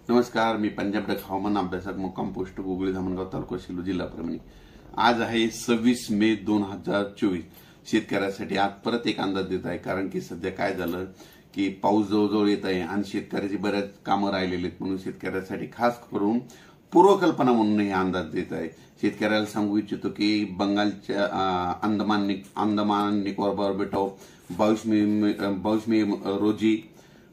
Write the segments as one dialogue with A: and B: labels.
A: नमस्कार, मी पंजाब डक हवामान अभ्यासक मुक्काम पोस्ट गुगळी धामणगाव तालुका सेलू जिल्हा परभणी। आज आहे 26 मे 2024। शेतकऱ्यासाठी आज परत एक अंदाज देत आहे, कारण की सध्या काय झालं की पाऊस जवळजवळ येत आहे आणि शेतकऱ्याची बऱ्याच कामं राहिलेली आहेत, म्हणून शेतकऱ्यासाठी खास करून पूर्वकल्पना म्हणून हे अंदाज देत आहे। शेतकऱ्याला सांगू इच्छितो की बंगालच्या अंदमान निकोबार बेटावर 22 मे रोजी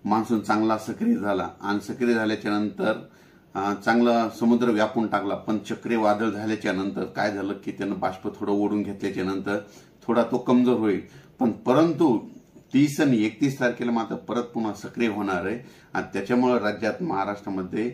A: मान्सून चांगला सक्रिय झाला आणि सक्रिय झाल्याच्या नंतर चांगला समुद्र व्यापून टाकला। पण चक्रीवादळ झाल्याच्या नंतर काय झालं की त्यानं बाष्प थोडं ओढून घेतल्याच्या नंतर थोडा तो कमजोर होईल, पण परंतु 30 आणि 31 तारखेला मात्र परत पुन्हा सक्रिय होणार आहे आणि त्याच्यामुळे राज्यात महाराष्ट्रामध्ये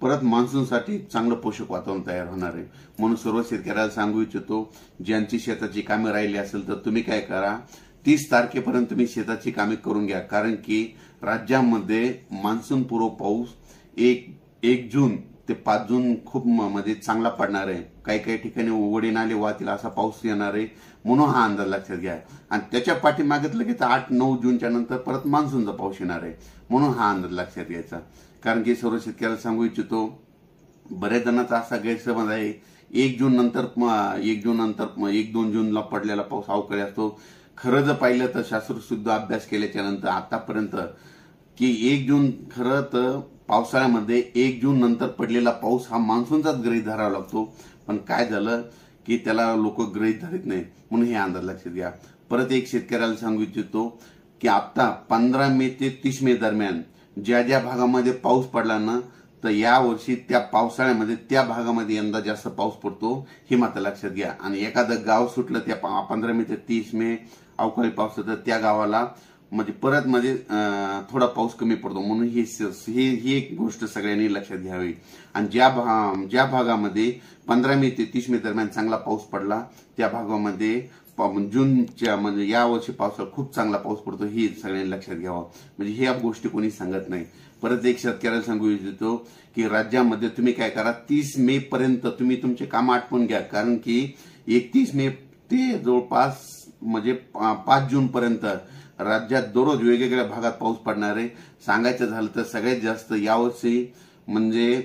A: परत मान्सूनसाठी चांगलं पोषक वातावरण तयार होणार आहे। म्हणून सर्व शेतकऱ्याला सांगू इच्छितो, ज्यांची शेताची कामे राहिली असेल तर तुम्ही काय करा, 30 तारखेपर्यंत तुम्ही शेताची कामे करून घ्या, कारण की राज्यामध्ये मान्सून पूर्व पाऊस 1 जून ते 5 जून खूप म्हणजे चांगला पडणार आहे। काही काही ठिकाणी ओढे नाले वाहतील असा पाऊस येणार आहे, म्हणून हा अंदाज लक्षात घ्या। आणि त्याच्या पाठीमागे लगेच 8-9 जूनच्या नंतर परत मान्सूनचा पाऊस येणार आहे, म्हणून हा अंदाज लक्षात घ्यायचा। कारण की सर्व शेतकऱ्याला सांगू इच्छितो, बऱ्याच जणांचा असा गैरसमज आहे 1 जून नंतर 1-2 जूनला पडलेला पाऊस अवकाळी असतो। खरं जर पाहिलं तर शास्त्रशुद्ध अभ्यास केल्याच्या नंतर आतापर्यंत की 1 जून खरं तर पावसाळ्यामध्ये 1 जून नंतर पडलेला पाऊस हा मान्सूनचाच गृहीत धरावा लागतो, पण काय झालं की त्याला लोक गृहीत धरत नाही, म्हणून हे अंदाज लक्षात घ्या। परत एक शेतकऱ्याला सांगू इच्छितो की आता 15 मे ते 30 मे दरम्यान ज्या ज्या भागामध्ये पाऊस पडला ना, तर या वर्षी त्या पावसाळ्यामध्ये त्या भागामध्ये यंदा जास्त पाऊस पडतो हे मात्र लक्षात घ्या। आणि एखादं गाव सुटलं त्या 15 मे ते 30 मे अवकाळी पाऊस तर त्या गावाला म्हणजे परत थोडा पाऊस कमी पडतो, म्हणून ही एक गोष्ट सगळ्यांनी लक्षात घ्यावी। आणि ज्या भागामध्ये 15 मे ते 30 मे दरम्यान चांगला पाऊस पडला त्या भागामध्ये जूनच्या म्हणजे या वर्षी पावसाळा खूप चांगला पाऊस पडतो, ही सगळ्यांनी लक्षात घ्यावं। म्हणजे ह्या गोष्टी कोणी सांगत नाही। परत एक शेतकऱ्याला सांगू इच्छितो की राज्यामध्ये तुम्ही काय करा, 30 मे पर्यंत तुम्ही तुमचे काम आटपून घ्या, कारण की 31 मे ते जवळपास म्हणजे 5 जून पर्यंत राज्यात दररोज वेगवेगळ्या भागात पाऊस पडणार आहे। सांगायचं झालं तर सगळ्यात जास्त यावर्षी म्हणजे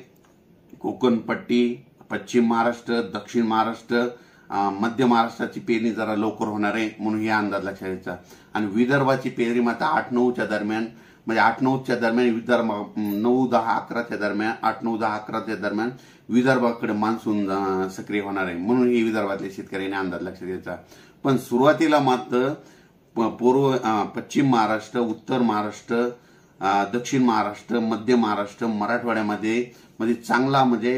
A: कोकणपट्टी, पश्चिम महाराष्ट्र, दक्षिण महाराष्ट्र, मध्य महाराष्ट्राची पेरणी जरा लवकर होणार आहे, म्हणून हे अंदाज लक्षात घ्यायचा। आणि विदर्भाची पेरणी मात्र 8-9च्या दरम्यान म्हणजे 8-9च्या दरम्यान विदर्भ 9-10-11च्या दरम्यान 8-9-10-11च्या दरम्यान विदर्भाकडे मान्सून सक्रिय होणार आहे, म्हणून हे विदर्भातल्या शेतकऱ्यांनी अंदाज लक्षात घ्यायचा। पण सुरुवातीला मात्र पश्चिम महाराष्ट्र, उत्तर महाराष्ट्र, दक्षिण महाराष्ट्र, मध्य महाराष्ट्र, मराठवाड्यामध्ये म्हणजे चांगला म्हणजे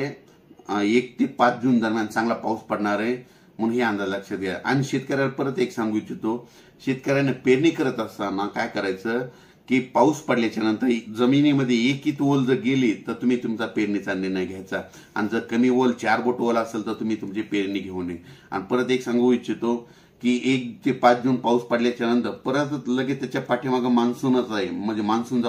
A: 1 ते 5 जून दरम्यान चांगला पाऊस पडणार आहे, म्हणून हे अंदाज लक्षात घ्या। आणि शेतकऱ्याला परत एक सांगू इच्छितो, शेतकऱ्याने पेरणी करत असताना काय करायचं की पाऊस पडल्याच्या नंतर जमिनीमध्ये 1 ओल जर गेली तर तुम्ही तुमचा पेरणीचा निर्णय घ्यायचा, आणि जर कमी ओल 4 बोट ओल असेल तर तुम्ही तुमची पेरणी घेऊ नये। आणि परत एक सांगू इच्छितो की 1 ते 5 जून पाऊस पडल्याच्या नंतर परत लगेच त्याच्या पाठीमागे मान्सूनच आहे, म्हणजे मान्सूनचा